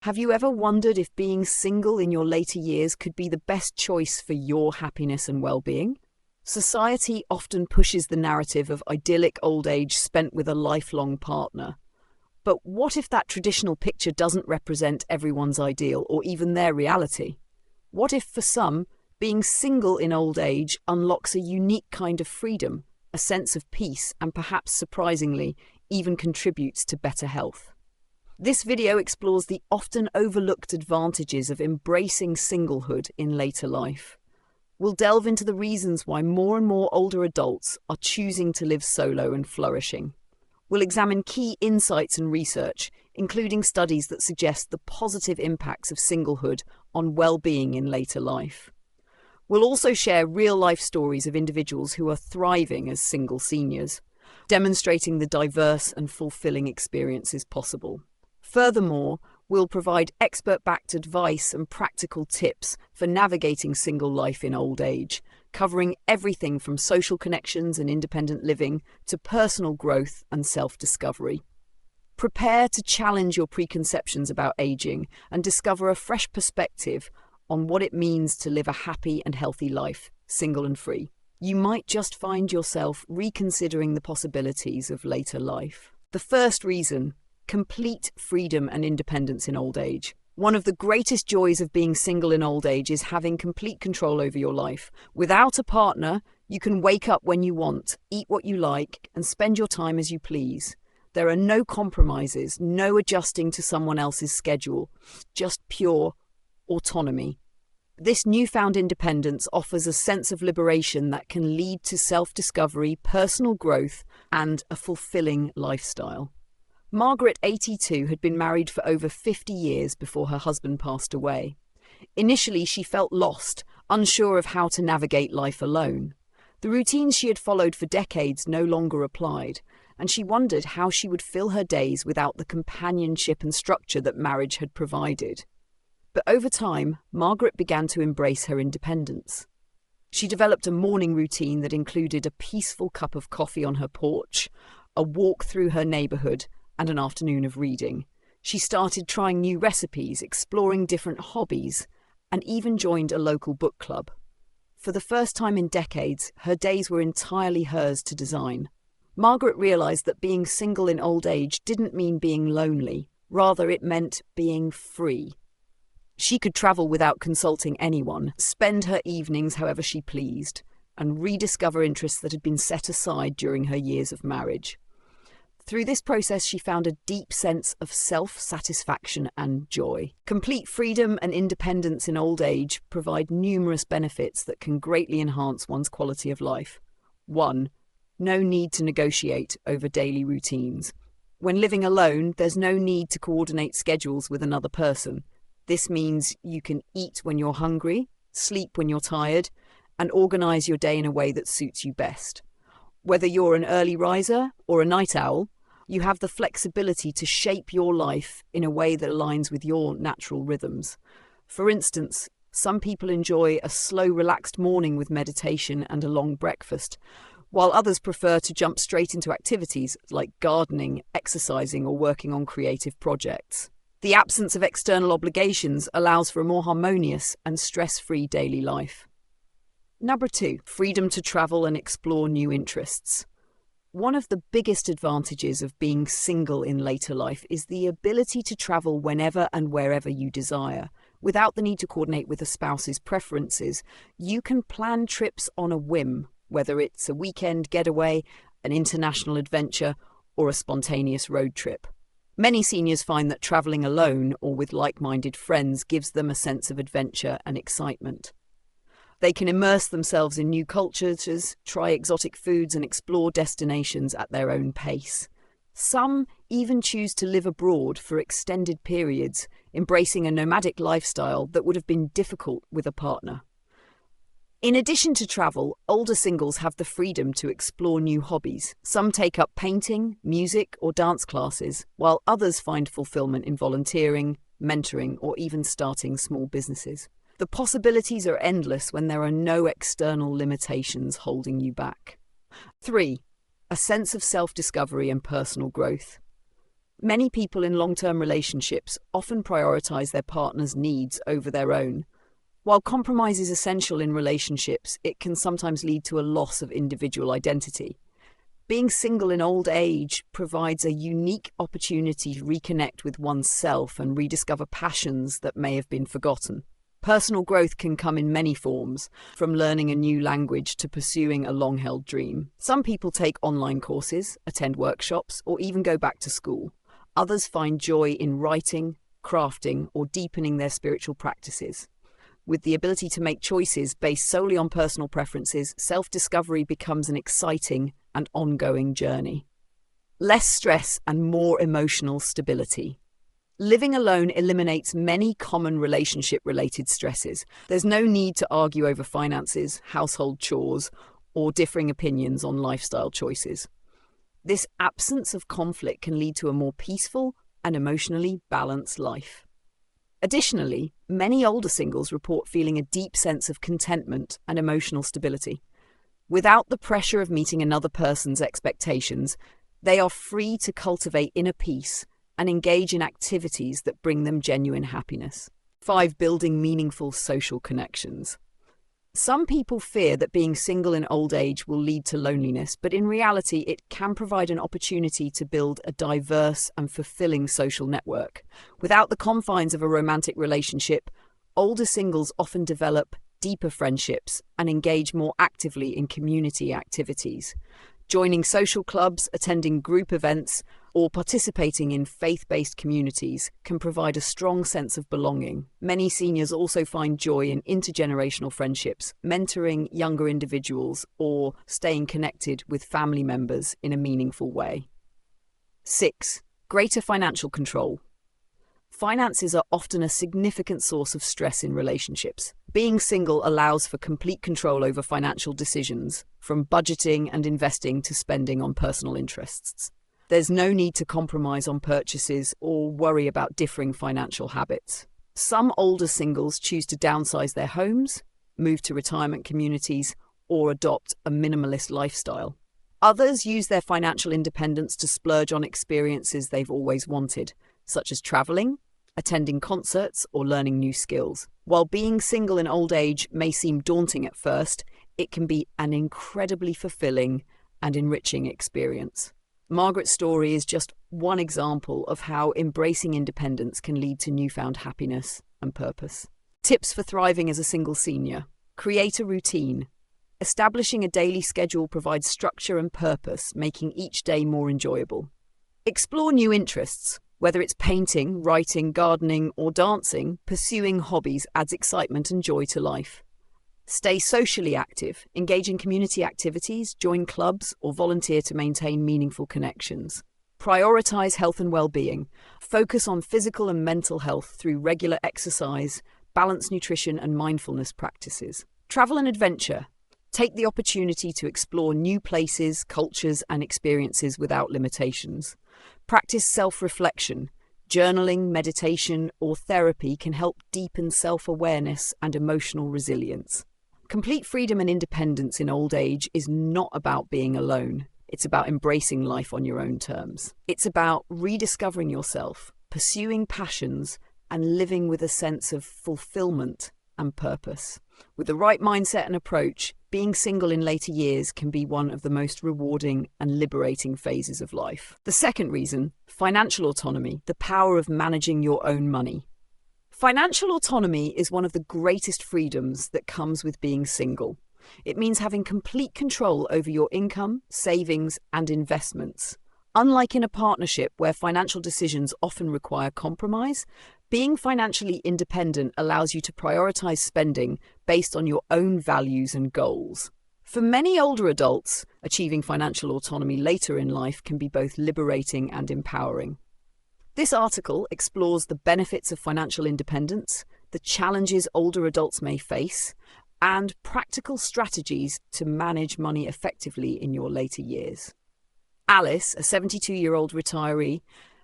Have you ever wondered if being single in your later years could be the best choice for your happiness and well-being? Society often pushes the narrative of idyllic old age spent with a lifelong partner. But what if that traditional picture doesn't represent everyone's ideal or even their reality? What if, for some, being single in old age unlocks a unique kind of freedom, a sense of peace, and perhaps surprisingly, even contributes to better health? This video explores the often overlooked advantages of embracing singlehood in later life. We'll delve into the reasons why more and more older adults are choosing to live solo and flourishing. We'll examine key insights and research, including studies that suggest the positive impacts of singlehood on well-being in later life. We'll also share real-life stories of individuals who are thriving as single seniors, demonstrating the diverse and fulfilling experiences possible. Furthermore, we'll provide expert-backed advice and practical tips for navigating single life in old age, covering everything from social connections and independent living to personal growth and self-discovery. Prepare to challenge your preconceptions about aging and discover a fresh perspective on what it means to live a happy and healthy life, single and free. You might just find yourself reconsidering the possibilities of later life. The first reason: complete freedom and independence in old age. One of the greatest joys of being single in old age is having complete control over your life. Without a partner, you can wake up when you want, eat what you like, and spend your time as you please. There are no compromises, no adjusting to someone else's schedule, just pure autonomy. This newfound independence offers a sense of liberation that can lead to self-discovery, personal growth, and a fulfilling lifestyle. Margaret, 82, had been married for over 50 years before her husband passed away. Initially, she felt lost, unsure of how to navigate life alone. The routines she had followed for decades no longer applied, and she wondered how she would fill her days without the companionship and structure that marriage had provided. But over time, Margaret began to embrace her independence. She developed a morning routine that included a peaceful cup of coffee on her porch, a walk through her neighborhood, and an afternoon of reading. She started trying new recipes, exploring different hobbies, and even joined a local book club. For the first time in decades, her days were entirely hers to design. Margaret realized that being single in old age didn't mean being lonely. Rather, it meant being free. She could travel without consulting anyone, spend her evenings however she pleased, and rediscover interests that had been set aside during her years of marriage. Through this process, she found a deep sense of self-satisfaction and joy. Complete freedom and independence in old age provide numerous benefits that can greatly enhance one's quality of life. 1. No need to negotiate over daily routines. When living alone, there's no need to coordinate schedules with another person. This means you can eat when you're hungry, sleep when you're tired, and organize your day in a way that suits you best. Whether you're an early riser or a night owl, you have the flexibility to shape your life in a way that aligns with your natural rhythms. For instance, some people enjoy a slow, relaxed morning with meditation and a long breakfast, while others prefer to jump straight into activities like gardening, exercising, or working on creative projects. The absence of external obligations allows for a more harmonious and stress-free daily life. Number 2, freedom to travel and explore new interests. One of the biggest advantages of being single in later life is the ability to travel whenever and wherever you desire. Without the need to coordinate with a spouse's preferences, you can plan trips on a whim, whether it's a weekend getaway, an international adventure, or a spontaneous road trip. Many seniors find that traveling alone or with like-minded friends gives them a sense of adventure and excitement. They can immerse themselves in new cultures, try exotic foods, and explore destinations at their own pace. Some even choose to live abroad for extended periods, embracing a nomadic lifestyle that would have been difficult with a partner. In addition to travel, older singles have the freedom to explore new hobbies. Some take up painting, music, or dance classes, while others find fulfillment in volunteering, mentoring, or even starting small businesses. The possibilities are endless when there are no external limitations holding you back. 3. A sense of self-discovery and personal growth. Many people in long-term relationships often prioritize their partner's needs over their own. While compromise is essential in relationships, it can sometimes lead to a loss of individual identity. Being single in old age provides a unique opportunity to reconnect with oneself and rediscover passions that may have been forgotten. Personal growth can come in many forms, from learning a new language to pursuing a long-held dream. Some people take online courses, attend workshops, or even go back to school. Others find joy in writing, crafting, or deepening their spiritual practices. With the ability to make choices based solely on personal preferences, self-discovery becomes an exciting and ongoing journey. Less stress and more emotional stability. Living alone eliminates many common relationship-related stresses. There's no need to argue over finances, household chores, or differing opinions on lifestyle choices. This absence of conflict can lead to a more peaceful and emotionally balanced life. Additionally, many older singles report feeling a deep sense of contentment and emotional stability. Without the pressure of meeting another person's expectations, they are free to cultivate inner peace and engage in activities that bring them genuine happiness. 5. Building meaningful social connections. Some people fear that being single in old age will lead to loneliness, but in reality, it can provide an opportunity to build a diverse and fulfilling social network. Without the confines of a romantic relationship, older singles often develop deeper friendships and engage more actively in community activities. Joining social clubs, attending group events, or participating in faith-based communities can provide a strong sense of belonging. Many seniors also find joy in intergenerational friendships, mentoring younger individuals, or staying connected with family members in a meaningful way. 6. Greater financial control. Finances are often a significant source of stress in relationships. Being single allows for complete control over financial decisions, from budgeting and investing to spending on personal interests. There's no need to compromise on purchases or worry about differing financial habits. Some older singles choose to downsize their homes, move to retirement communities, or adopt a minimalist lifestyle. Others use their financial independence to splurge on experiences they've always wanted, such as traveling, attending concerts, or learning new skills. While being single in old age may seem daunting at first, it can be an incredibly fulfilling and enriching experience. Margaret's story is just one example of how embracing independence can lead to newfound happiness and purpose. Tips for thriving as a single senior. Create a routine. Establishing a daily schedule provides structure and purpose, making each day more enjoyable. Explore new interests. Whether it's painting, writing, gardening, or dancing, pursuing hobbies adds excitement and joy to life. Stay socially active, engage in community activities, join clubs, or volunteer to maintain meaningful connections. Prioritize health and well-being. Focus on physical and mental health through regular exercise, balanced nutrition, and mindfulness practices. Travel and adventure. Take the opportunity to explore new places, cultures, and experiences without limitations. Practice self-reflection. Journaling, meditation, or therapy can help deepen self-awareness and emotional resilience. Complete freedom and independence in old age is not about being alone. It's about embracing life on your own terms. It's about rediscovering yourself, pursuing passions, and living with a sense of fulfillment and purpose. With the right mindset and approach, being single in later years can be one of the most rewarding and liberating phases of life. The second reason, financial autonomy, the power of managing your own money. Financial autonomy is one of the greatest freedoms that comes with being single. It means having complete control over your income, savings, and investments. Unlike in a partnership where financial decisions often require compromise, being financially independent allows you to prioritize spending based on your own values and goals. For many older adults, achieving financial autonomy later in life can be both liberating and empowering. This article explores the benefits of financial independence, the challenges older adults may face, and practical strategies to manage money effectively in your later years. Alice, a 72-year-old retiree,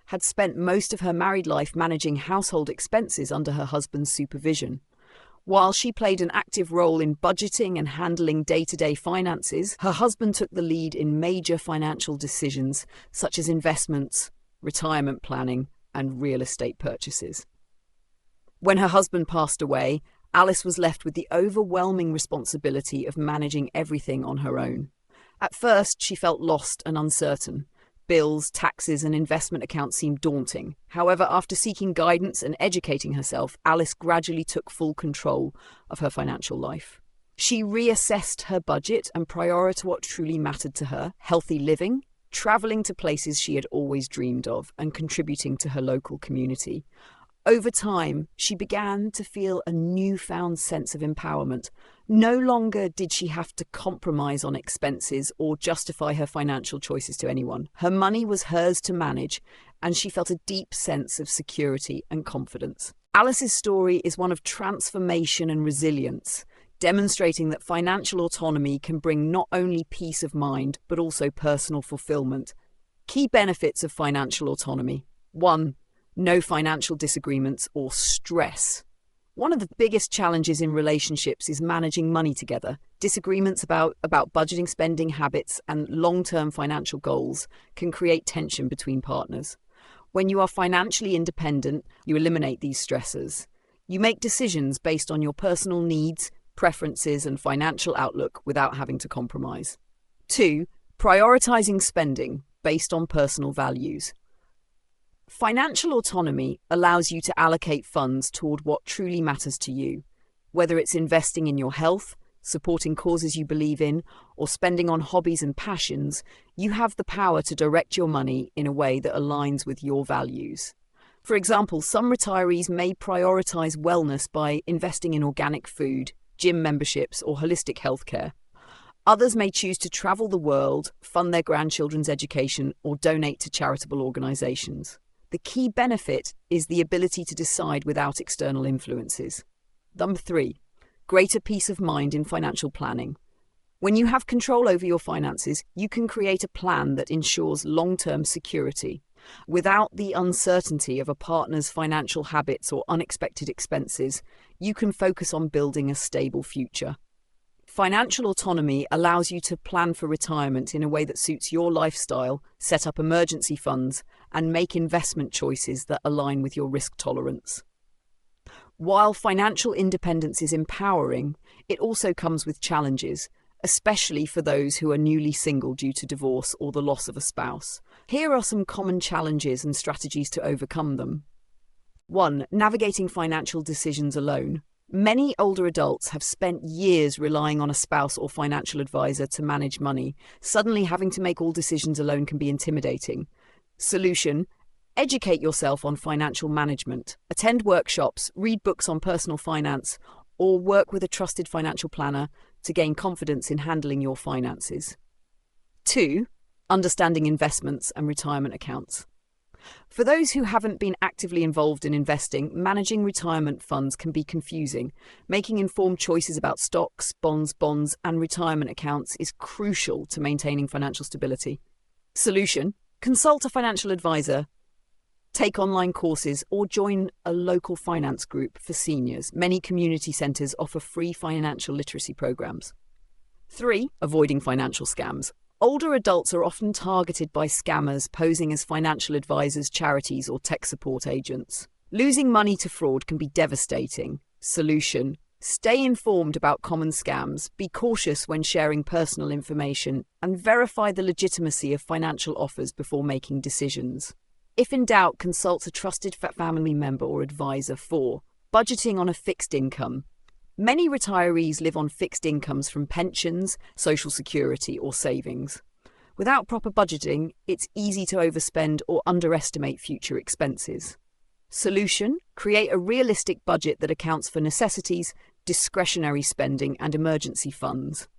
had spent most of her married life managing household expenses under her husband's supervision. While she played an active role in budgeting and handling day-to-day finances, her husband took the lead in major financial decisions such as investments, retirement planning, and real estate purchases. When her husband passed away, Alice was left with the overwhelming responsibility of managing everything on her own. At first, she felt lost and uncertain. Bills, taxes, and investment accounts seemed daunting. However, after seeking guidance and educating herself, Alice gradually took full control of her financial life. She reassessed her budget and prioritized what truly mattered to her: healthy living, traveling to places she had always dreamed of, and contributing to her local community. Over time, she began to feel a newfound sense of empowerment. No longer did she have to compromise on expenses or justify her financial choices to anyone. Her money was hers to manage, and she felt a deep sense of security and confidence. Alice's story is one of transformation and resilience, demonstrating that financial autonomy can bring not only peace of mind, but also personal fulfillment. Key benefits of financial autonomy. 1. No financial disagreements or stress. One of the biggest challenges in relationships is managing money together. Disagreements about budgeting, spending habits, and long-term financial goals can create tension between partners. When you are financially independent, you eliminate these stressors. You make decisions based on your personal needs, preferences, and financial outlook without having to compromise. 2. Prioritizing spending based on personal values. Financial autonomy allows you to allocate funds toward what truly matters to you. Whether it's investing in your health, supporting causes you believe in, or spending on hobbies and passions, you have the power to direct your money in a way that aligns with your values. For example, some retirees may prioritize wellness by investing in organic food, gym memberships, or holistic healthcare. Others may choose to travel the world, fund their grandchildren's education, or donate to charitable organizations. The key benefit is the ability to decide without external influences. Number 3, greater peace of mind in financial planning. When you have control over your finances, you can create a plan that ensures long-term security. Without the uncertainty of a partner's financial habits or unexpected expenses, you can focus on building a stable future. Financial autonomy allows you to plan for retirement in a way that suits your lifestyle, set up emergency funds, and make investment choices that align with your risk tolerance. While financial independence is empowering, it also comes with challenges, especially for those who are newly single due to divorce or the loss of a spouse. Here are some common challenges and strategies to overcome them. 1. Navigating financial decisions alone. Many older adults have spent years relying on a spouse or financial advisor to manage money. Suddenly having to make all decisions alone can be intimidating. Solution: educate yourself on financial management. Attend workshops, read books on personal finance, or work with a trusted financial planner to gain confidence in handling your finances. 2. Understanding investments and retirement accounts. For those who haven't been actively involved in investing, managing retirement funds can be confusing. Making informed choices about stocks, bonds, and retirement accounts is crucial to maintaining financial stability. Solution: consult a financial advisor, take online courses, or join a local finance group for seniors. Many community centres offer free financial literacy programs. 3. Avoiding financial scams. Older adults are often targeted by scammers posing as financial advisors, charities, or tech support agents. Losing money to fraud can be devastating. Solution: stay informed about common scams, be cautious when sharing personal information, and verify the legitimacy of financial offers before making decisions. If in doubt, consult a trusted family member or advisor. 4. Budgeting on a fixed income. Many retirees live on fixed incomes from pensions, social security, or savings. Without proper budgeting, it's easy to overspend or underestimate future expenses. Solution: create a realistic budget that accounts for necessities, discretionary spending, and emergency funds.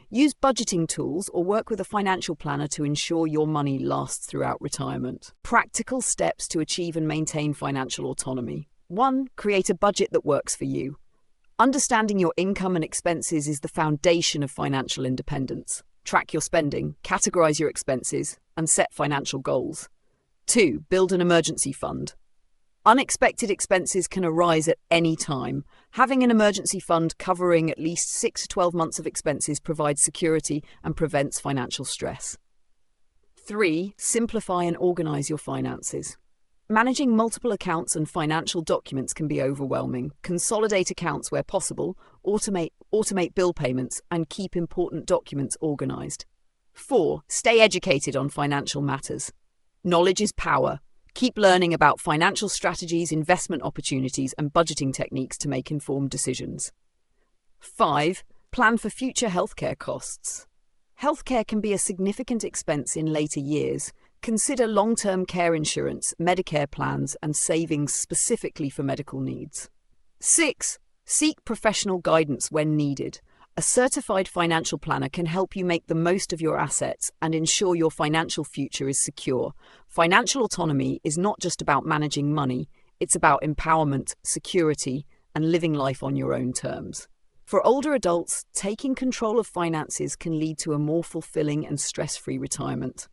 Use budgeting tools or work with a financial planner to ensure your money lasts throughout retirement. Practical steps to achieve and maintain financial autonomy. 1. Create a budget that works for you. Understanding your income and expenses is the foundation of financial independence. Track your spending, categorize your expenses, and set financial goals. 2. Build an emergency fund. Unexpected expenses can arise at any time. Having an emergency fund covering at least 6 to 12 months of expenses provides security and prevents financial stress. 3. Simplify and organize your finances. Managing multiple accounts and financial documents can be overwhelming. Consolidate accounts where possible, automate bill payments, and keep important documents organized. 4. Stay educated on financial matters. Knowledge is power. Keep learning about financial strategies, investment opportunities, and budgeting techniques to make informed decisions. 5. Plan for future healthcare costs. Healthcare can be a significant expense in later years. Consider long-term care insurance, Medicare plans, and savings specifically for medical needs. 6. Seek professional guidance when needed. A certified financial planner can help you make the most of your assets and ensure your financial future is secure. Financial autonomy is not just about managing money, it's about empowerment, security, and living life on your own terms. For older adults, taking control of finances can lead to a more fulfilling and stress-free retirement.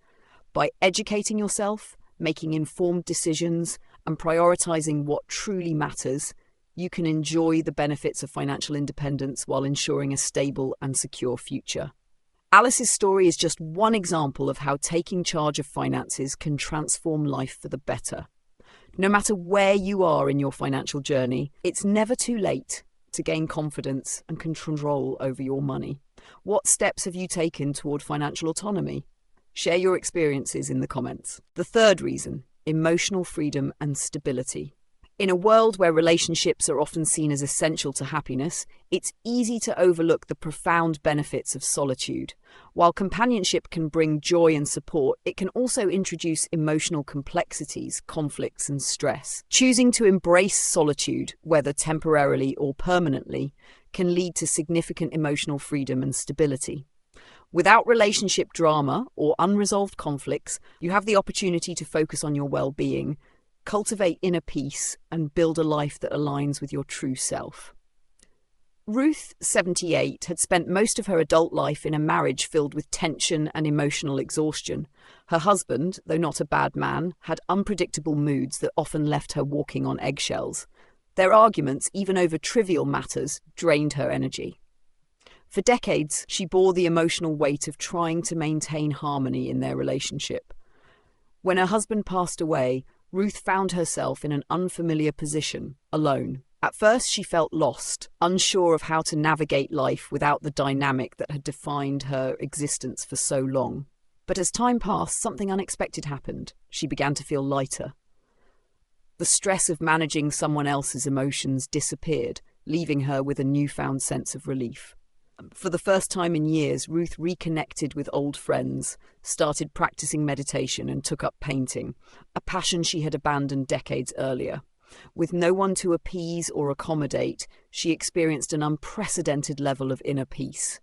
By educating yourself, making informed decisions, and prioritizing what truly matters, you can enjoy the benefits of financial independence while ensuring a stable and secure future. Alice's story is just one example of how taking charge of finances can transform life for the better. No matter where you are in your financial journey, it's never too late to gain confidence and control over your money. What steps have you taken toward financial autonomy? Share your experiences in the comments. The third reason, emotional freedom and stability. In a world where relationships are often seen as essential to happiness, it's easy to overlook the profound benefits of solitude. While companionship can bring joy and support, it can also introduce emotional complexities, conflicts, and stress. Choosing to embrace solitude, whether temporarily or permanently, can lead to significant emotional freedom and stability. Without relationship drama or unresolved conflicts, you have the opportunity to focus on your well-being, cultivate inner peace, and build a life that aligns with your true self. Ruth, 78, had spent most of her adult life in a marriage filled with tension and emotional exhaustion. Her husband, though not a bad man, had unpredictable moods that often left her walking on eggshells. Their arguments, even over trivial matters, drained her energy. For decades, she bore the emotional weight of trying to maintain harmony in their relationship. When her husband passed away, Ruth found herself in an unfamiliar position, alone. At first, she felt lost, unsure of how to navigate life without the dynamic that had defined her existence for so long. But as time passed, something unexpected happened. She began to feel lighter. The stress of managing someone else's emotions disappeared, leaving her with a newfound sense of relief. For the first time in years, Ruth reconnected with old friends, started practicing meditation, and took up painting, a passion she had abandoned decades earlier. With no one to appease or accommodate, she experienced an unprecedented level of inner peace.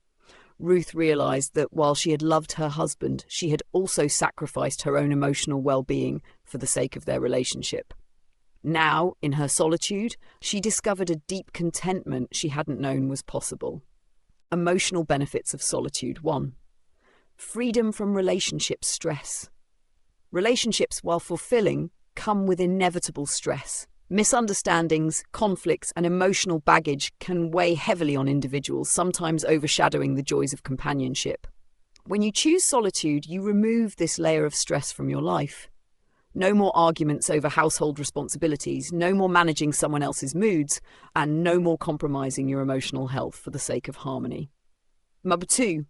Ruth realized that while she had loved her husband, she had also sacrificed her own emotional well-being for the sake of their relationship. Now, in her solitude, she discovered a deep contentment she hadn't known was possible. Emotional benefits of solitude. 1. Freedom from relationship stress. Relationships, while fulfilling, come with inevitable stress. Misunderstandings, conflicts, and emotional baggage can weigh heavily on individuals, sometimes overshadowing the joys of companionship. When you choose solitude, you remove this layer of stress from your life. No more arguments over household responsibilities, no more managing someone else's moods, and no more compromising your emotional health for the sake of harmony. Number 2,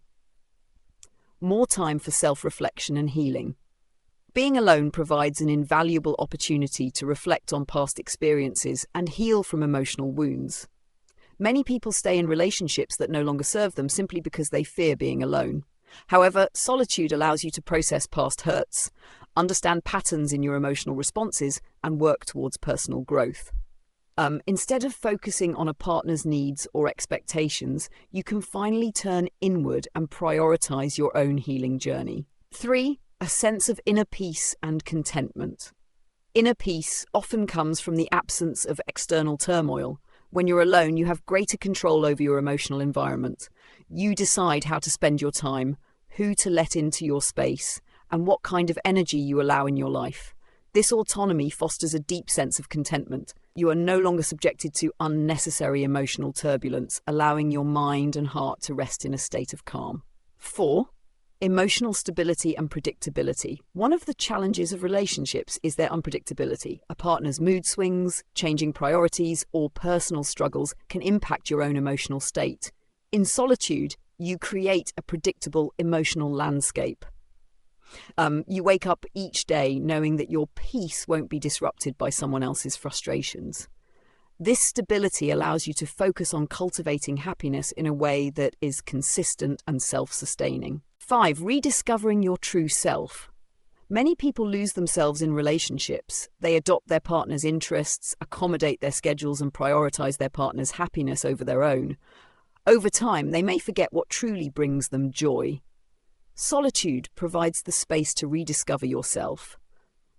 more time for self-reflection and healing. Being alone provides an invaluable opportunity to reflect on past experiences and heal from emotional wounds. Many people stay in relationships that no longer serve them simply because they fear being alone. However, solitude allows you to process past hurts, understand patterns in your emotional responses, and work towards personal growth. Instead of focusing on a partner's needs or expectations, you can finally turn inward and prioritize your own healing journey. 3, a sense of inner peace and contentment. Inner peace often comes from the absence of external turmoil. When you're alone, you have greater control over your emotional environment. You decide how to spend your time, who to let into your space, and what kind of energy you allow in your life. This autonomy fosters a deep sense of contentment. You are no longer subjected to unnecessary emotional turbulence, allowing your mind and heart to rest in a state of calm. 4, Emotional stability and predictability. One of the challenges of relationships is their unpredictability. A partner's mood swings, changing priorities, or personal struggles can impact your own emotional state. In solitude, you create a predictable emotional landscape. You wake up each day knowing that your peace won't be disrupted by someone else's frustrations. This stability allows you to focus on cultivating happiness in a way that is consistent and self-sustaining. 5. Rediscovering your true self. Many people lose themselves in relationships. They adopt their partner's interests, accommodate their schedules, and prioritize their partner's happiness over their own. Over time, they may forget what truly brings them joy. Solitude provides the space to rediscover yourself,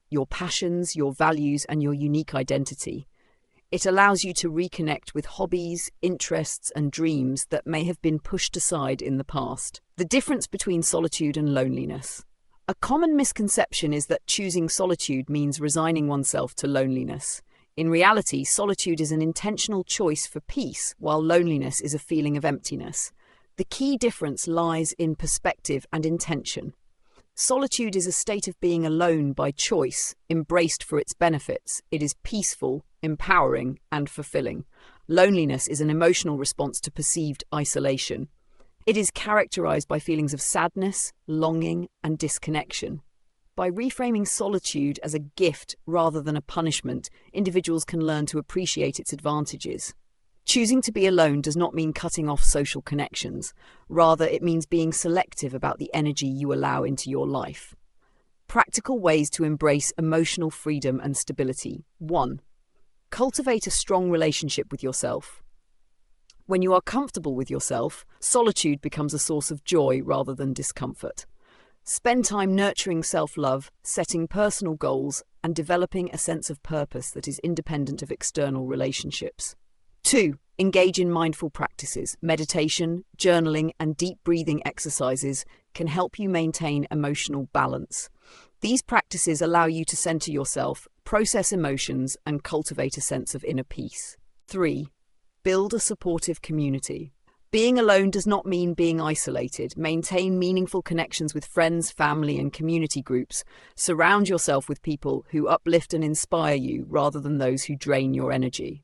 your passions, your values, and your unique identity. It allows you to reconnect with hobbies, interests, and dreams that may have been pushed aside in the past. The difference between solitude and loneliness. A common misconception is that choosing solitude means resigning oneself to loneliness. In reality, solitude is an intentional choice for peace, while loneliness is a feeling of emptiness. The key difference lies in perspective and intention. Solitude is a state of being alone by choice, embraced for its benefits. It is peaceful, empowering, and fulfilling. Loneliness is an emotional response to perceived isolation. It is characterized by feelings of sadness, longing, and disconnection. By reframing solitude as a gift rather than a punishment, individuals can learn to appreciate its advantages. Choosing to be alone does not mean cutting off social connections. Rather, it means being selective about the energy you allow into your life. Practical ways to embrace emotional freedom and stability. 1. Cultivate a strong relationship with yourself. When you are comfortable with yourself, solitude becomes a source of joy rather than discomfort. Spend time nurturing self-love, setting personal goals, and developing a sense of purpose that is independent of external relationships. 2. Engage in mindful practices. Meditation, journaling, and deep breathing exercises can help you maintain emotional balance. These practices allow you to center yourself, process emotions, and cultivate a sense of inner peace. 3. Build a supportive community. Being alone does not mean being isolated. Maintain meaningful connections with friends, family, and community groups. Surround yourself with people who uplift and inspire you rather than those who drain your energy.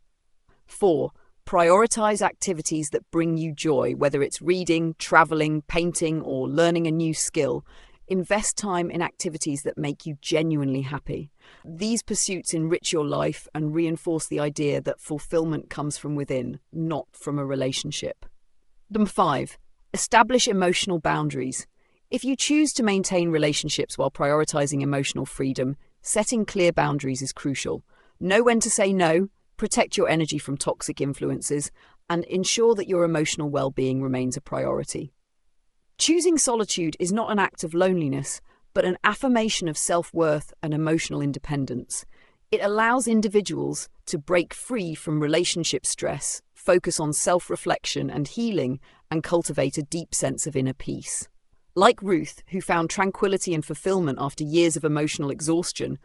4. Prioritize activities that bring you joy, whether it's reading, traveling, painting, or learning a new skill. Invest time in activities that make you genuinely happy. These pursuits enrich your life and reinforce the idea that fulfillment comes from within, not from a relationship. Number 5. Establish emotional boundaries. If you choose to maintain relationships while prioritizing emotional freedom, setting clear boundaries is crucial. Know when to say no, protect your energy from toxic influences, and ensure that your emotional well-being remains a priority. Choosing solitude is not an act of loneliness, but an affirmation of self-worth and emotional independence. It allows individuals to break free from relationship stress, focus on self-reflection and healing, and cultivate a deep sense of inner peace. Like Ruth, who found tranquility and fulfillment after years of emotional exhaustion,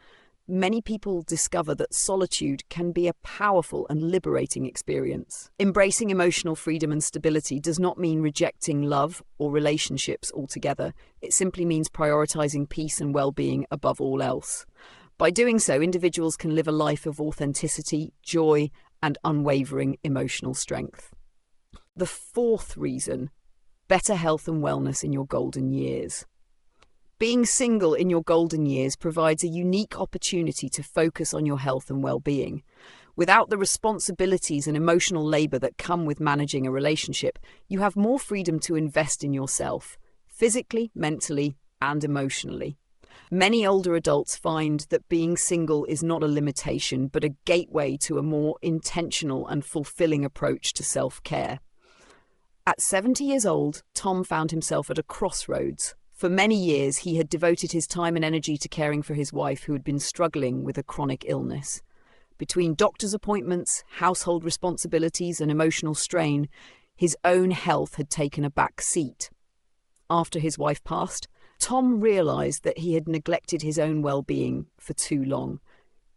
many people discover that solitude can be a powerful and liberating experience. Embracing emotional freedom and stability does not mean rejecting love or relationships altogether. It simply means prioritizing peace and well-being above all else. By doing so, individuals can live a life of authenticity, joy, and unwavering emotional strength. The 4th reason: better health and wellness in your golden years. Being single in your golden years provides a unique opportunity to focus on your health and well-being. Without the responsibilities and emotional labor that come with managing a relationship, you have more freedom to invest in yourself, physically, mentally, and emotionally. Many older adults find that being single is not a limitation, but a gateway to a more intentional and fulfilling approach to self-care. At 70 years old, Tom found himself at a crossroads. For many years, he had devoted his time and energy to caring for his wife, who had been struggling with a chronic illness. Between doctor's appointments, household responsibilities, and emotional strain, his own health had taken a back seat. After his wife passed, Tom realized that he had neglected his own well-being for too long.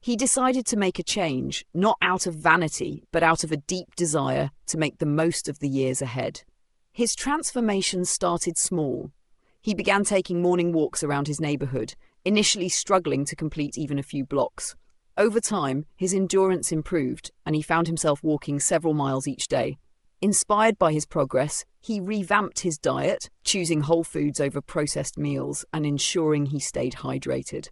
He decided to make a change, not out of vanity, but out of a deep desire to make the most of the years ahead. His transformation started small. He began taking morning walks around his neighborhood, initially struggling to complete even a few blocks. Over time, his endurance improved, and he found himself walking several miles each day. Inspired by his progress, he revamped his diet, choosing whole foods over processed meals and ensuring he stayed hydrated.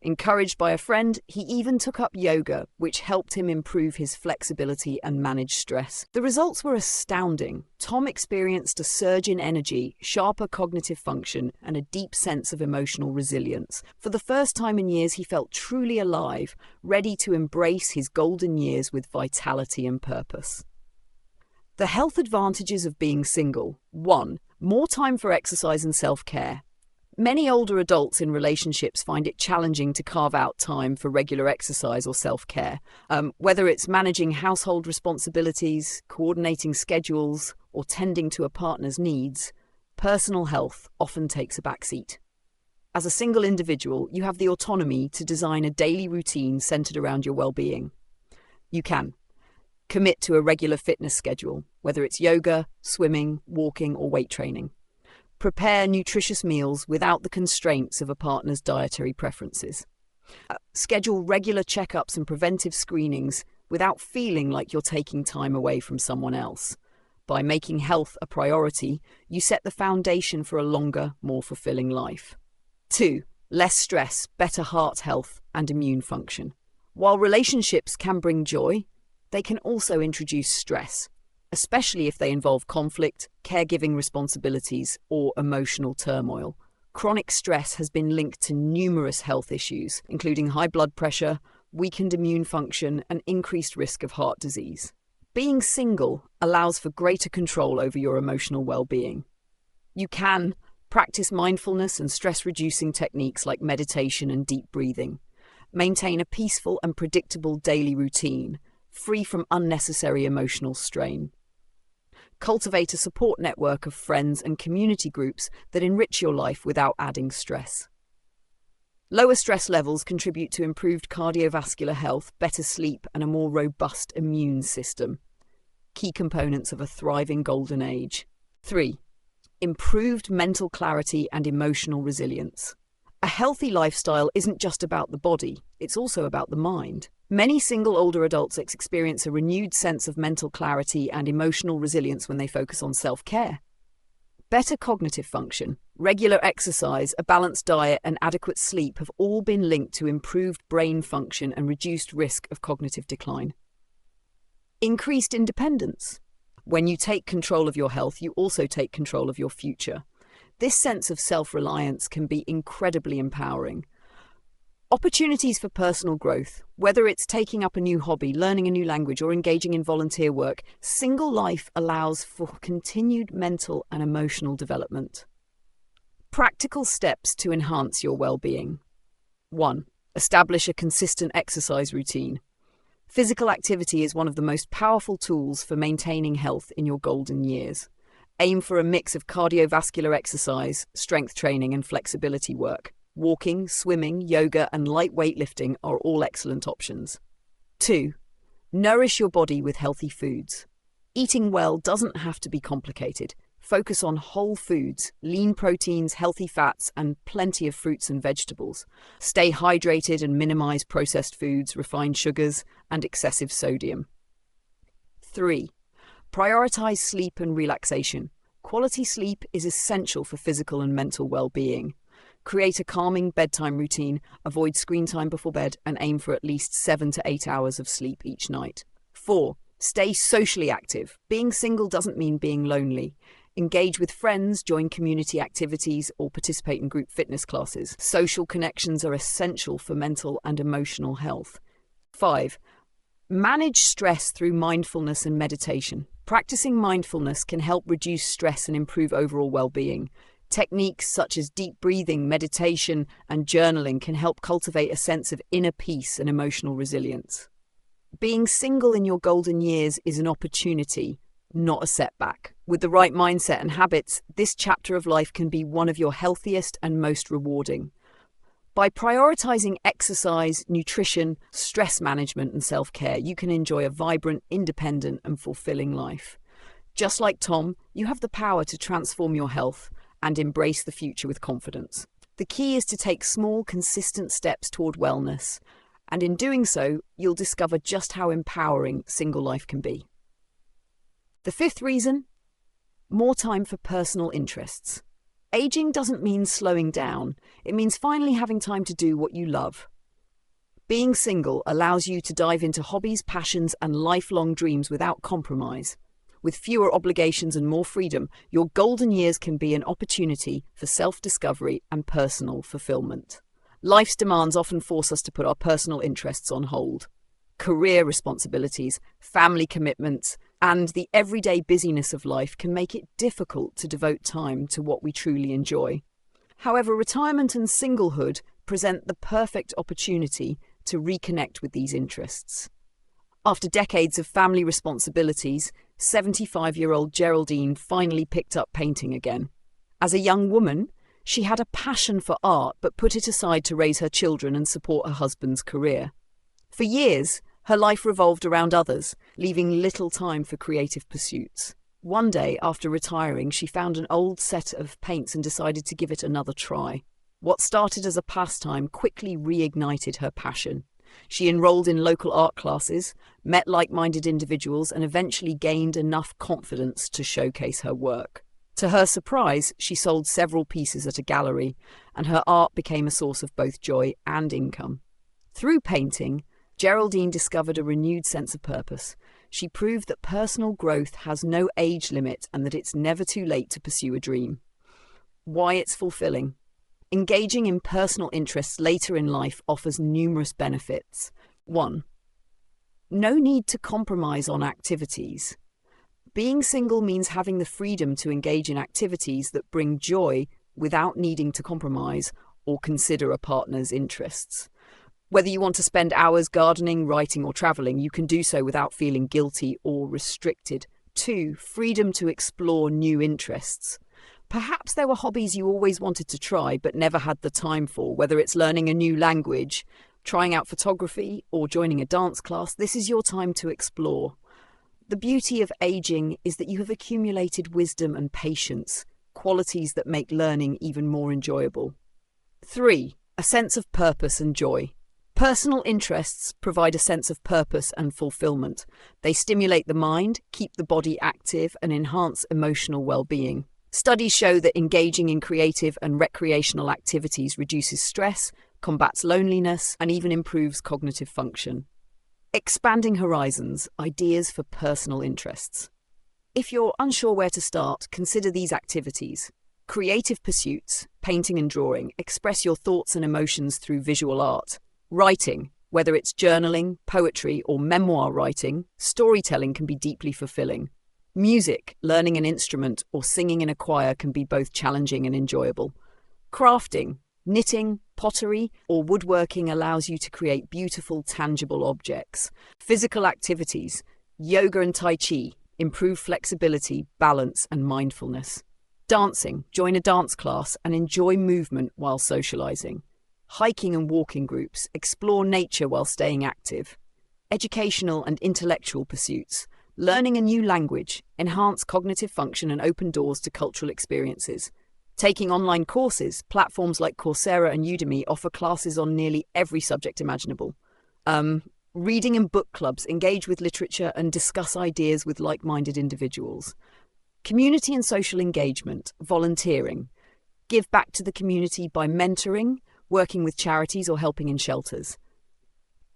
Encouraged by a friend, he even took up yoga, which helped him improve his flexibility and manage stress. The results were astounding. Tom experienced a surge in energy, sharper cognitive function, and a deep sense of emotional resilience. For the first time in years, he felt truly alive, ready to embrace his golden years with vitality and purpose. The health advantages of being single. 1. More time for exercise and self-care. Many older adults in relationships find it challenging to carve out time for regular exercise or self-care. Whether it's managing household responsibilities, coordinating schedules, or tending to a partner's needs, personal health often takes a backseat. As a single individual, you have the autonomy to design a daily routine centered around your well-being. You can commit to a regular fitness schedule, whether it's yoga, swimming, walking, or weight training. Prepare nutritious meals without the constraints of a partner's dietary preferences. Schedule regular checkups and preventive screenings without feeling like you're taking time away from someone else. By making health a priority, you set the foundation for a longer, more fulfilling life. 2. Less stress, better heart health, and immune function. While relationships can bring joy, they can also introduce stress, especially if they involve conflict, caregiving responsibilities, or emotional turmoil. Chronic stress has been linked to numerous health issues, including high blood pressure, weakened immune function, and increased risk of heart disease. Being single allows for greater control over your emotional well-being. You can practice mindfulness and stress-reducing techniques like meditation and deep breathing. Maintain a peaceful and predictable daily routine, free from unnecessary emotional strain. Cultivate a support network of friends and community groups that enrich your life without adding stress. Lower stress levels contribute to improved cardiovascular health, better sleep, and a more robust immune system. Key components of a thriving golden age. 3. Improved mental clarity and emotional resilience. A healthy lifestyle isn't just about the body, it's also about the mind. Many single older adults experience a renewed sense of mental clarity and emotional resilience when they focus on self-care. Better cognitive function, regular exercise, a balanced diet, and adequate sleep have all been linked to improved brain function and reduced risk of cognitive decline. Increased independence. When you take control of your health, you also take control of your future. This sense of self-reliance can be incredibly empowering. Opportunities for personal growth, whether it's taking up a new hobby, learning a new language, or engaging in volunteer work, single life allows for continued mental and emotional development. Practical steps to enhance your well-being. 1. Establish a consistent exercise routine. Physical activity is one of the most powerful tools for maintaining health in your golden years. Aim for a mix of cardiovascular exercise, strength training, and flexibility work. Walking, swimming, yoga, and light weightlifting are all excellent options. 2. Nourish your body with healthy foods. Eating well doesn't have to be complicated. Focus on whole foods, lean proteins, healthy fats, and plenty of fruits and vegetables. Stay hydrated and minimize processed foods, refined sugars, and excessive sodium. 3. Prioritize sleep and relaxation. Quality sleep is essential for physical and mental well-being. Create a calming bedtime routine, avoid screen time before bed, and aim for at least 7 to 8 hours of sleep each night. 4. Stay socially active. Being single doesn't mean being lonely. Engage with friends, join community activities, or participate in group fitness classes. Social connections are essential for mental and emotional health. 5. Manage stress through mindfulness and meditation. Practicing mindfulness can help reduce stress and improve overall well-being. Techniques such as deep breathing, meditation, and journaling can help cultivate a sense of inner peace and emotional resilience. Being single in your golden years is an opportunity, not a setback. With the right mindset and habits, this chapter of life can be one of your healthiest and most rewarding. By prioritizing exercise, nutrition, stress management, and self-care, you can enjoy a vibrant, independent, and fulfilling life. Just like Tom, you have the power to transform your health and embrace the future with confidence. The key is to take small, consistent steps toward wellness, and in doing so, you'll discover just how empowering single life can be. The fifth reason: more time for personal interests. Aging doesn't mean slowing down. It means finally having time to do what you love. Being single allows you to dive into hobbies, passions, and lifelong dreams without compromise. With fewer obligations and more freedom, your golden years can be an opportunity for self-discovery and personal fulfillment. Life's demands often force us to put our personal interests on hold. Career responsibilities, family commitments, and the everyday busyness of life can make it difficult to devote time to what we truly enjoy. However, retirement and singlehood present the perfect opportunity to reconnect with these interests. After decades of family responsibilities, 75-year-old Geraldine finally picked up painting again. As a young woman, she had a passion for art but put it aside to raise her children and support her husband's career. For years, her life revolved around others, leaving little time for creative pursuits. One day, after retiring, she found an old set of paints and decided to give it another try. What started as a pastime quickly reignited her passion. She enrolled in local art classes, met like-minded individuals, and eventually gained enough confidence to showcase her work. To her surprise, she sold several pieces at a gallery, and her art became a source of both joy and income. Through painting, Geraldine discovered a renewed sense of purpose. She proved that personal growth has no age limit and that it's never too late to pursue a dream. Why it's fulfilling. Engaging in personal interests later in life offers numerous benefits. 1. No need to compromise on activities. Being single means having the freedom to engage in activities that bring joy without needing to compromise or consider a partner's interests. Whether you want to spend hours gardening, writing, or traveling, you can do so without feeling guilty or restricted. 2. Freedom to explore new interests. Perhaps there were hobbies you always wanted to try but never had the time for, whether it's learning a new language, trying out photography, or joining a dance class. This is your time to explore. The beauty of aging is that you have accumulated wisdom and patience, qualities that make learning even more enjoyable. 3. A sense of purpose and joy. Personal interests provide a sense of purpose and fulfillment. They stimulate the mind, keep the body active, and enhance emotional well-being. Studies show that engaging in creative and recreational activities reduces stress, combats loneliness, and even improves cognitive function. Expanding horizons, ideas for personal interests. If you're unsure where to start, consider these activities. Creative pursuits, painting and drawing, express your thoughts and emotions through visual art. Writing, whether it's journaling, poetry, or memoir writing, storytelling can be deeply fulfilling. Music, learning an instrument, or singing in a choir can be both challenging and enjoyable. Crafting, knitting, pottery, or woodworking allows you to create beautiful, tangible objects. Physical activities, yoga and tai chi, improve flexibility, balance, and mindfulness. Dancing, join a dance class and enjoy movement while socializing. Hiking and walking groups, explore nature while staying active. Educational and intellectual pursuits, learning a new language, enhance cognitive function and open doors to cultural experiences. Taking online courses, platforms like Coursera and Udemy offer classes on nearly every subject imaginable. Reading and book clubs, engage with literature and discuss ideas with like-minded individuals. Community and social engagement, volunteering. Give back to the community by mentoring, working with charities or helping in shelters.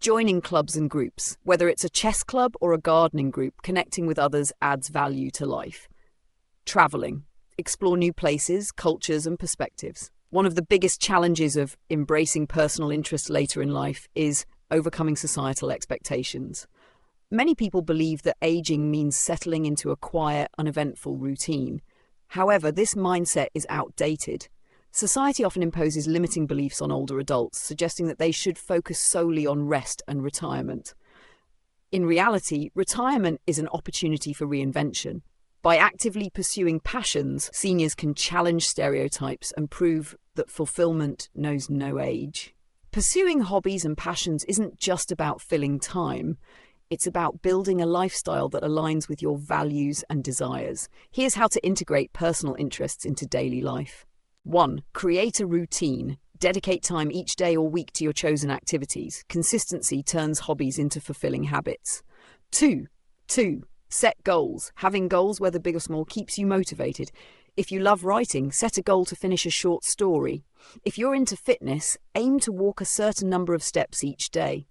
Joining clubs and groups, whether it's a chess club or a gardening group, connecting with others adds value to life. Traveling, explore new places, cultures and perspectives. One of the biggest challenges of embracing personal interests later in life is overcoming societal expectations. Many people believe that aging means settling into a quiet, uneventful routine. However, this mindset is outdated. Society often imposes limiting beliefs on older adults, suggesting that they should focus solely on rest and retirement. In reality, retirement is an opportunity for reinvention. By actively pursuing passions, seniors can challenge stereotypes and prove that fulfillment knows no age. Pursuing hobbies and passions isn't just about filling time. It's about building a lifestyle that aligns with your values and desires. Here's how to integrate personal interests into daily life. 1. Create a routine. Dedicate time each day or week to your chosen activities. Consistency turns hobbies into fulfilling habits. 2. Set goals. Having goals, whether big or small, keeps you motivated. If you love writing, set a goal to finish a short story. If you're into fitness, aim to walk a certain number of steps each day.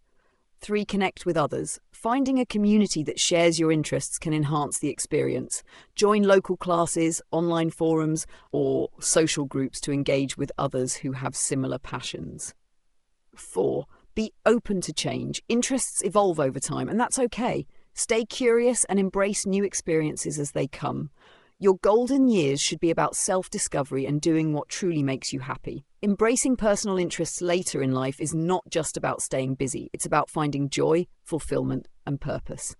3. Connect with others. Finding a community that shares your interests can enhance the experience. Join local classes, online forums, or social groups to engage with others who have similar passions. 4. Be open to change. Interests evolve over time, and that's okay. Stay curious and embrace new experiences as they come. Your golden years should be about self-discovery and doing what truly makes you happy. Embracing personal interests later in life is not just about staying busy. It's about finding joy, fulfillment, and purpose.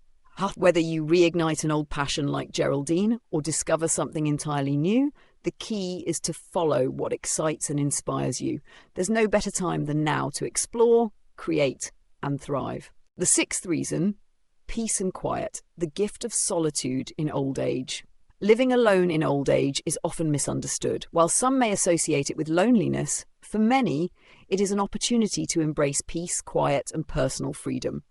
Whether you reignite an old passion like Geraldine or discover something entirely new, the key is to follow what excites and inspires you. There's no better time than now to explore, create, and thrive. The 6th reason, peace and quiet, the gift of solitude in old age. Living alone in old age is often misunderstood. While some may associate it with loneliness, for many, it is an opportunity to embrace peace, quiet, and personal freedom.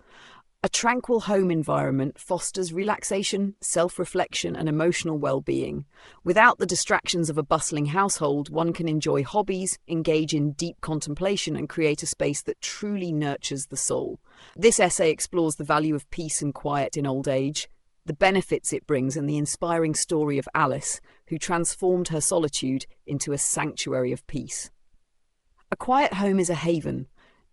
A tranquil home environment fosters relaxation, self-reflection, and emotional well-being. Without the distractions of a bustling household, one can enjoy hobbies, engage in deep contemplation, and create a space that truly nurtures the soul. This essay explores the value of peace and quiet in old age, the benefits it brings, and the inspiring story of Alice, who transformed her solitude into a sanctuary of peace. A quiet home is a haven.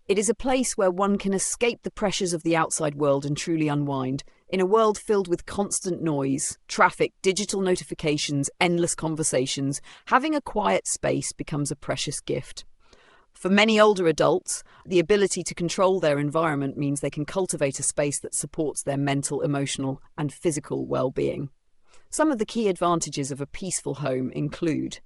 It is a place where one can escape the pressures of the outside world and truly unwind. In a world filled with constant noise, traffic, digital notifications, endless conversations, having a quiet space becomes a precious gift. For many older adults, the ability to control their environment means they can cultivate a space that supports their mental, emotional, and physical well-being. Some of the key advantages of a peaceful home include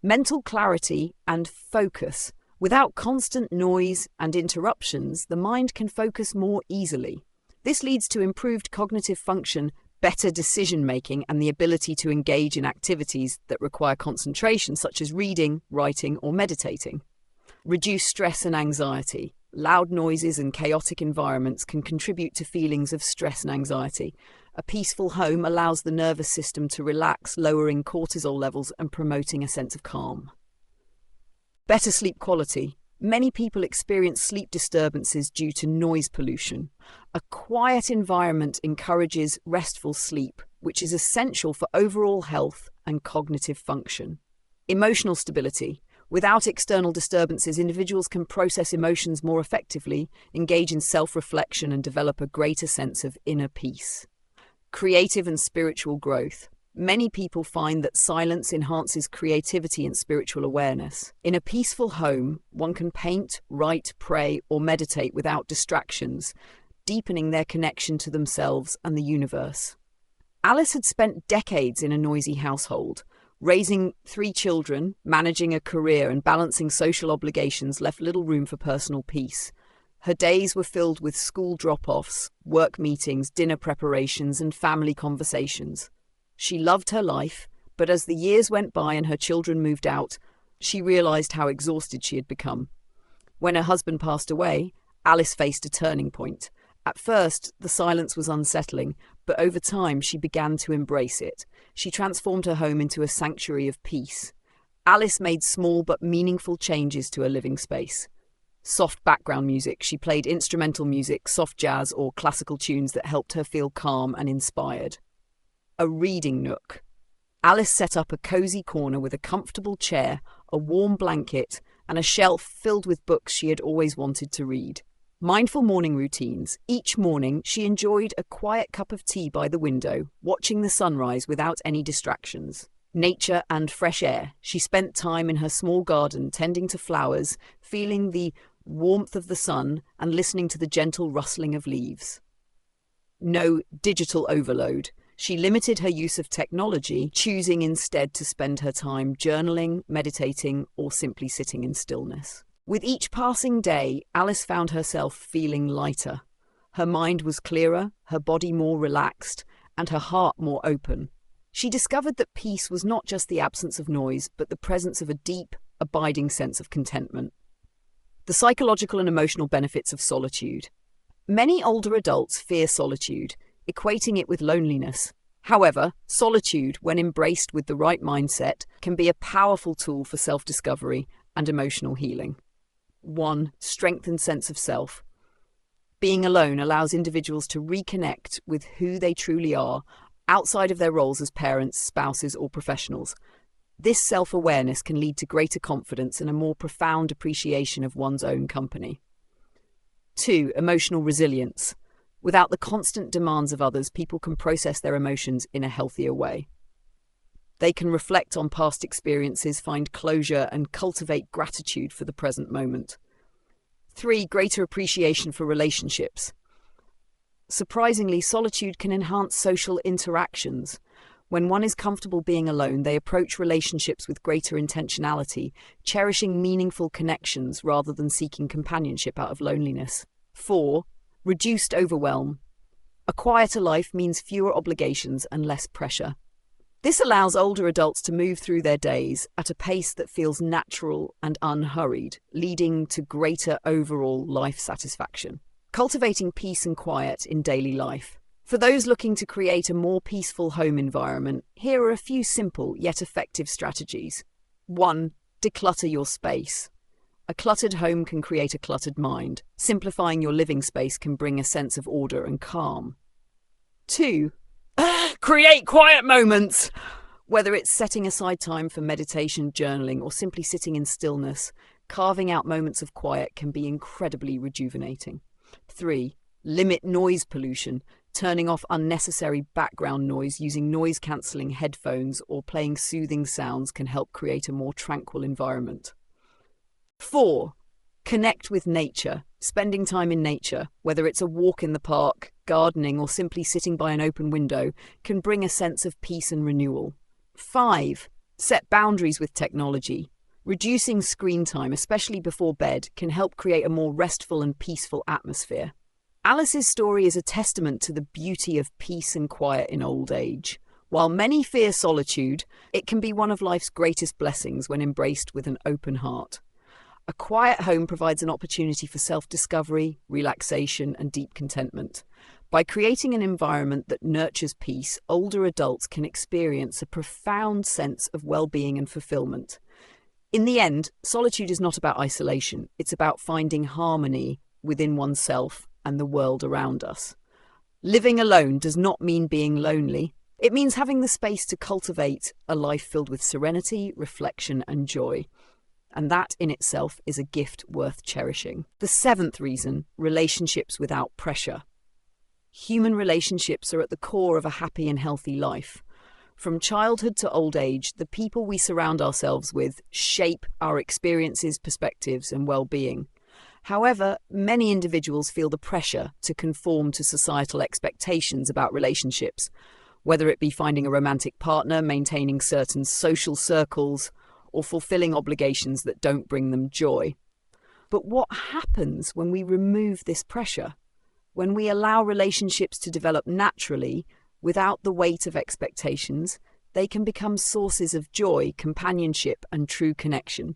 mental clarity and focus. Without constant noise and interruptions, the mind can focus more easily. This leads to improved cognitive function, better decision-making, and the ability to engage in activities that require concentration, such as reading, writing, or meditating. Reduce stress and anxiety. Loud noises and chaotic environments can contribute to feelings of stress and anxiety. A peaceful home allows the nervous system to relax, lowering cortisol levels and promoting a sense of calm. Better sleep quality. Many people experience sleep disturbances due to noise pollution. A quiet environment encourages restful sleep, which is essential for overall health and cognitive function. Emotional stability. Without external disturbances, individuals can process emotions more effectively, engage in self-reflection, and develop a greater sense of inner peace. Creative and spiritual growth. Many people find that silence enhances creativity and spiritual awareness. In a peaceful home, one can paint, write, pray, or meditate without distractions, deepening their connection to themselves and the universe. Alice had spent decades in a noisy household. Raising 3 children, managing a career, and balancing social obligations left little room for personal peace. Her days were filled with school drop-offs, work meetings, dinner preparations, and family conversations. She loved her life, but as the years went by and her children moved out, she realized how exhausted she had become. When her husband passed away, Alice faced a turning point. At first, the silence was unsettling, but over time she began to embrace it. She transformed her home into a sanctuary of peace. Alice made small but meaningful changes to her living space. Soft background music. She played instrumental music, soft jazz, or classical tunes that helped her feel calm and inspired. A reading nook. Alice set up a cozy corner with a comfortable chair, a warm blanket, and a shelf filled with books she had always wanted to read. Mindful morning routines. Each morning, she enjoyed a quiet cup of tea by the window, watching the sunrise without any distractions. Nature and fresh air. She spent time in her small garden, tending to flowers, feeling the warmth of the sun, and listening to the gentle rustling of leaves. No digital overload. She limited her use of technology, choosing instead to spend her time journaling, meditating, or simply sitting in stillness. With each passing day, Alice found herself feeling lighter. Her mind was clearer, her body more relaxed, and her heart more open. She discovered that peace was not just the absence of noise, but the presence of a deep, abiding sense of contentment. The psychological and emotional benefits of solitude. Many older adults fear solitude, equating it with loneliness. However, solitude, when embraced with the right mindset, can be a powerful tool for self-discovery and emotional healing. 1. Strengthened sense of self. Being alone allows individuals to reconnect with who they truly are, outside of their roles as parents, spouses, or professionals. This self-awareness can lead to greater confidence and a more profound appreciation of one's own company. 2. Emotional resilience. Without the constant demands of others, people can process their emotions in a healthier way. They can reflect on past experiences, find closure, and cultivate gratitude for the present moment. 3. Greater appreciation for relationships. Surprisingly, solitude can enhance social interactions. When one is comfortable being alone, they approach relationships with greater intentionality, cherishing meaningful connections rather than seeking companionship out of loneliness. 4. Reduced overwhelm. A quieter life means fewer obligations and less pressure. This allows older adults to move through their days at a pace that feels natural and unhurried, leading to greater overall life satisfaction. Cultivating peace and quiet in daily life. For those looking to create a more peaceful home environment, here are a few simple yet effective strategies. 1. Declutter your space. A cluttered home can create a cluttered mind. Simplifying your living space can bring a sense of order and calm. 2. Create quiet moments! Whether it's setting aside time for meditation, journaling, or simply sitting in stillness, carving out moments of quiet can be incredibly rejuvenating. 3. Limit noise pollution. Turning off unnecessary background noise using noise-cancelling headphones or playing soothing sounds can help create a more tranquil environment. 4. Connect with nature. Spending time in nature, whether it's a walk in the park, gardening, or simply sitting by an open window, can bring a sense of peace and renewal. 5. Set boundaries with technology. Reducing screen time, especially before bed, can help create a more restful and peaceful atmosphere. Alice's story is a testament to the beauty of peace and quiet in old age. While many fear solitude, it can be one of life's greatest blessings when embraced with an open heart. A quiet home provides an opportunity for self-discovery, relaxation, and deep contentment. By creating an environment that nurtures peace, older adults can experience a profound sense of well-being and fulfillment. In the end, solitude is not about isolation. It's about finding harmony within oneself and the world around us. Living alone does not mean being lonely. It means having the space to cultivate a life filled with serenity, reflection, and joy. And that in itself is a gift worth cherishing. The 7th reason, relationships without pressure. Human relationships are at the core of a happy and healthy life. From childhood to old age, the people we surround ourselves with shape our experiences, perspectives, and well-being. However, many individuals feel the pressure to conform to societal expectations about relationships, whether it be finding a romantic partner, maintaining certain social circles, or fulfilling obligations that don't bring them joy. But what happens when we remove this pressure? When we allow relationships to develop naturally, without the weight of expectations, they can become sources of joy, companionship, and true connection.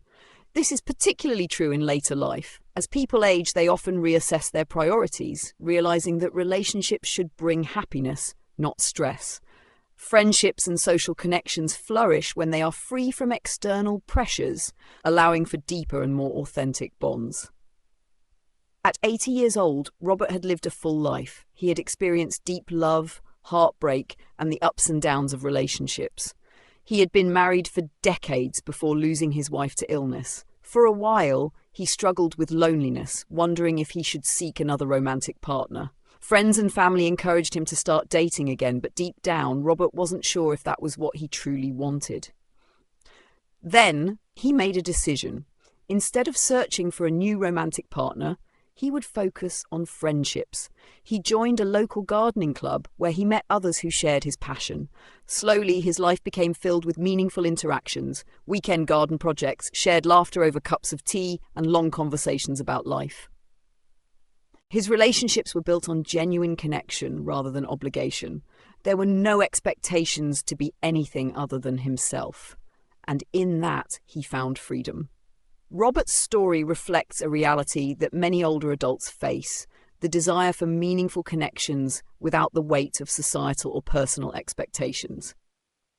This is particularly true in later life. As people age, they often reassess their priorities, realizing that relationships should bring happiness, not stress. Friendships and social connections flourish when they are free from external pressures, allowing for deeper and more authentic bonds. At 80 years old, Robert had lived a full life. He had experienced deep love, heartbreak, and the ups and downs of relationships. He had been married for decades before losing his wife to illness. For a while, he struggled with loneliness, wondering if he should seek another romantic partner. Friends and family encouraged him to start dating again, but deep down, Robert wasn't sure if that was what he truly wanted. Then, he made a decision. Instead of searching for a new romantic partner, he would focus on friendships. He joined a local gardening club where he met others who shared his passion. Slowly, his life became filled with meaningful interactions, weekend garden projects, shared laughter over cups of tea, and long conversations about life. His relationships were built on genuine connection rather than obligation. There were no expectations to be anything other than himself, and in that he found freedom. Robert's story reflects a reality that many older adults face: the desire for meaningful connections without the weight of societal or personal expectations.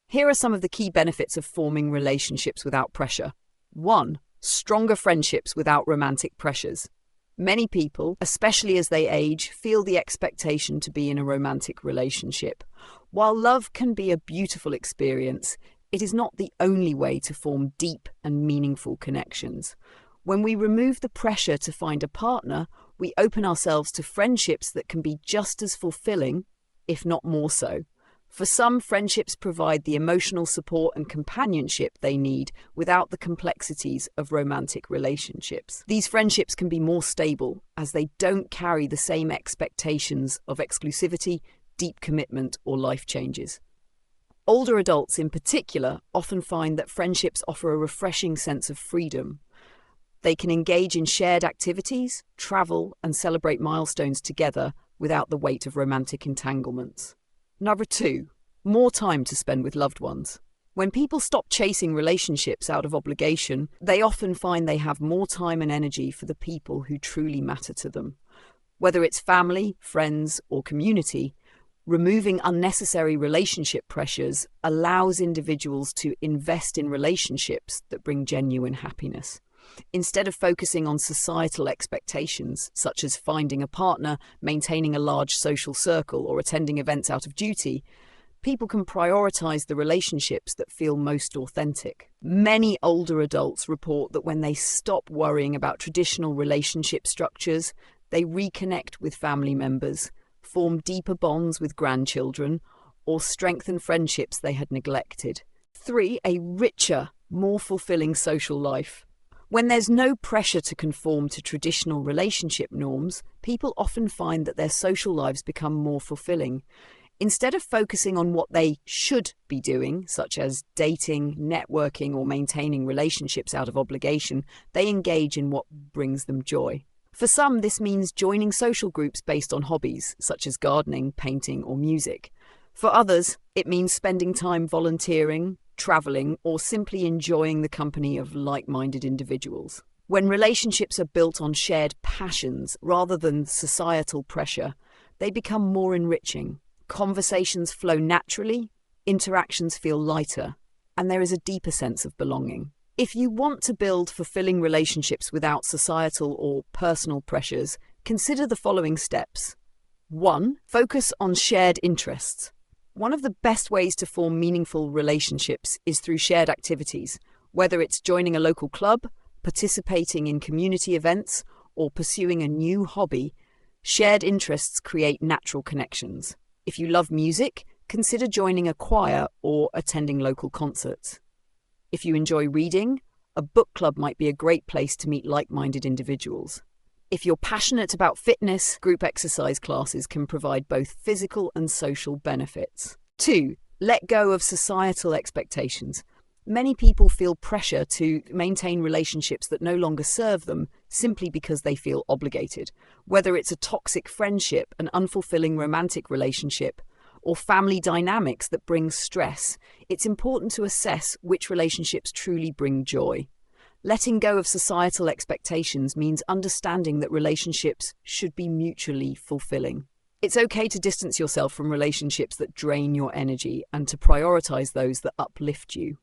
Here are some of the key benefits of forming relationships without pressure. 1. Stronger friendships without romantic pressures. Many people, especially as they age, feel the expectation to be in a romantic relationship. While love can be a beautiful experience, it is not the only way to form deep and meaningful connections. When we remove the pressure to find a partner, we open ourselves to friendships that can be just as fulfilling, if not more so. For some, friendships provide the emotional support and companionship they need without the complexities of romantic relationships. These friendships can be more stable as they don't carry the same expectations of exclusivity, deep commitment, or life changes. Older adults in particular often find that friendships offer a refreshing sense of freedom. They can engage in shared activities, travel, and celebrate milestones together without the weight of romantic entanglements. Number 2, more time to spend with loved ones. When people stop chasing relationships out of obligation, they often find they have more time and energy for the people who truly matter to them. Whether it's family, friends, or community, removing unnecessary relationship pressures allows individuals to invest in relationships that bring genuine happiness. Instead of focusing on societal expectations, such as finding a partner, maintaining a large social circle, or attending events out of duty, people can prioritize the relationships that feel most authentic. Many older adults report that when they stop worrying about traditional relationship structures, they reconnect with family members, form deeper bonds with grandchildren, or strengthen friendships they had neglected. 3. A richer, more fulfilling social life. When there's no pressure to conform to traditional relationship norms, people often find that their social lives become more fulfilling. Instead of focusing on what they should be doing, such as dating, networking, or maintaining relationships out of obligation, they engage in what brings them joy. For some, this means joining social groups based on hobbies, such as gardening, painting, or music. For others, it means spending time volunteering, traveling, or simply enjoying the company of like-minded individuals. When relationships are built on shared passions rather than societal pressure, they become more enriching. Conversations flow naturally, interactions feel lighter, and there is a deeper sense of belonging. If you want to build fulfilling relationships without societal or personal pressures, consider the following steps. 1. Focus on shared interests. One of the best ways to form meaningful relationships is through shared activities, whether it's joining a local club, participating in community events, or pursuing a new hobby. Shared interests create natural connections. If you love music, consider joining a choir or attending local concerts. If you enjoy reading, a book club might be a great place to meet like-minded individuals. If you're passionate about fitness, group exercise classes can provide both physical and social benefits. 2. Let go of societal expectations. Many people feel pressure to maintain relationships that no longer serve them simply because they feel obligated. Whether it's a toxic friendship, an unfulfilling romantic relationship, or family dynamics that bring stress, it's important to assess which relationships truly bring joy. Letting go of societal expectations means understanding that relationships should be mutually fulfilling. It's okay to distance yourself from relationships that drain your energy and to prioritize those that uplift you.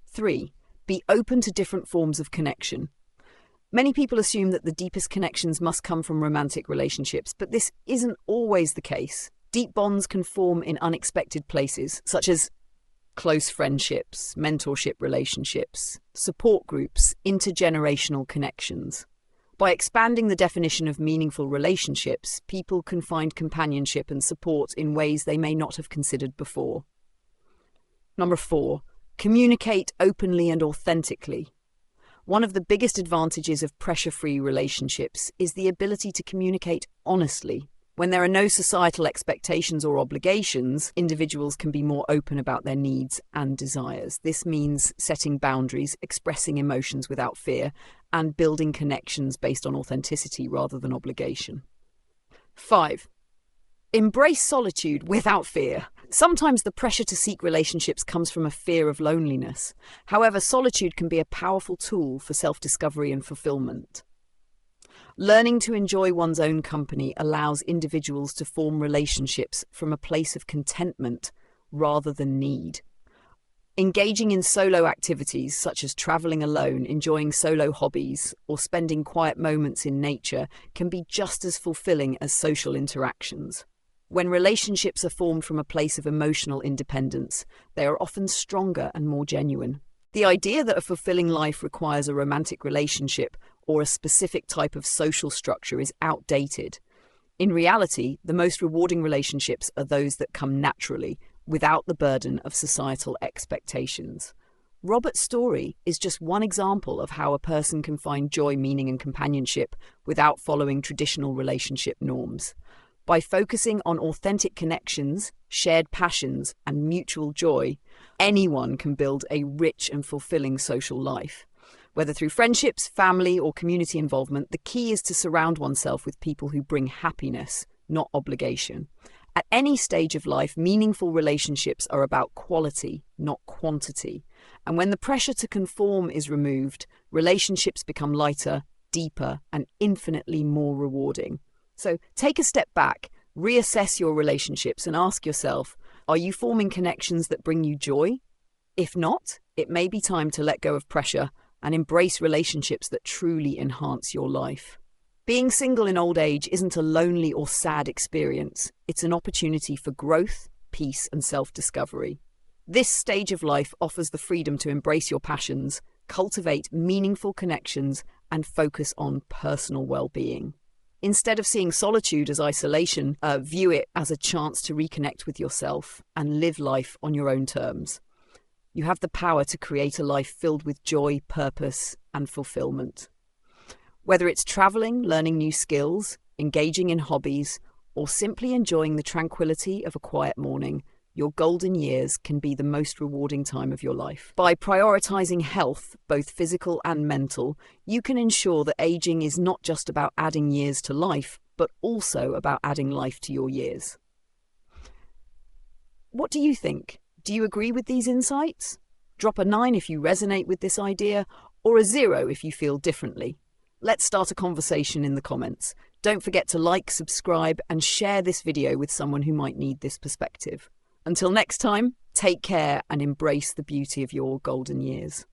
3. Be open to different forms of connection. Many people assume that the deepest connections must come from romantic relationships, but this isn't always the case. Deep bonds can form in unexpected places, such as close friendships, mentorship relationships, support groups, intergenerational connections. By expanding the definition of meaningful relationships, people can find companionship and support in ways they may not have considered before. Number 4. Communicate openly and authentically. One of the biggest advantages of pressure-free relationships is the ability to communicate honestly. When there are no societal expectations or obligations, individuals can be more open about their needs and desires. This means setting boundaries, expressing emotions without fear, and building connections based on authenticity rather than obligation. 5. Embrace solitude without fear. Sometimes the pressure to seek relationships comes from a fear of loneliness. However, solitude can be a powerful tool for self-discovery and fulfillment. Learning to enjoy one's own company allows individuals to form relationships from a place of contentment rather than need. Engaging in solo activities such as traveling alone, enjoying solo hobbies, or spending quiet moments in nature can be just as fulfilling as social interactions. When relationships are formed from a place of emotional independence, they are often stronger and more genuine. The idea that a fulfilling life requires a romantic relationship or a specific type of social structure is outdated. In reality, the most rewarding relationships are those that come naturally, without the burden of societal expectations. Robert's story is just one example of how a person can find joy, meaning, and companionship without following traditional relationship norms. By focusing on authentic connections, shared passions, and mutual joy, anyone can build a rich and fulfilling social life. Whether through friendships, family, or community involvement, the key is to surround oneself with people who bring happiness, not obligation. At any stage of life, meaningful relationships are about quality, not quantity. And when the pressure to conform is removed, relationships become lighter, deeper, and infinitely more rewarding. So take a step back, reassess your relationships, and ask yourself, are you forming connections that bring you joy? If not, it may be time to let go of pressure and embrace relationships that truly enhance your life. Being single in old age isn't a lonely or sad experience. It's an opportunity for growth, peace, and self-discovery. This stage of life offers the freedom to embrace your passions, cultivate meaningful connections, and focus on personal well-being. Instead of seeing solitude as isolation, view it as a chance to reconnect with yourself and live life on your own terms. You have the power to create a life filled with joy, purpose, and fulfillment. Whether it's traveling, learning new skills, engaging in hobbies, or simply enjoying the tranquility of a quiet morning, your golden years can be the most rewarding time of your life. By prioritizing health, both physical and mental, you can ensure that aging is not just about adding years to life, but also about adding life to your years. What do you think? Do you agree with these insights? Drop a 9 if you resonate with this idea, or a 0 if you feel differently. Let's start a conversation in the comments. Don't forget to like, subscribe, and share this video with someone who might need this perspective. Until next time, take care and embrace the beauty of your golden years.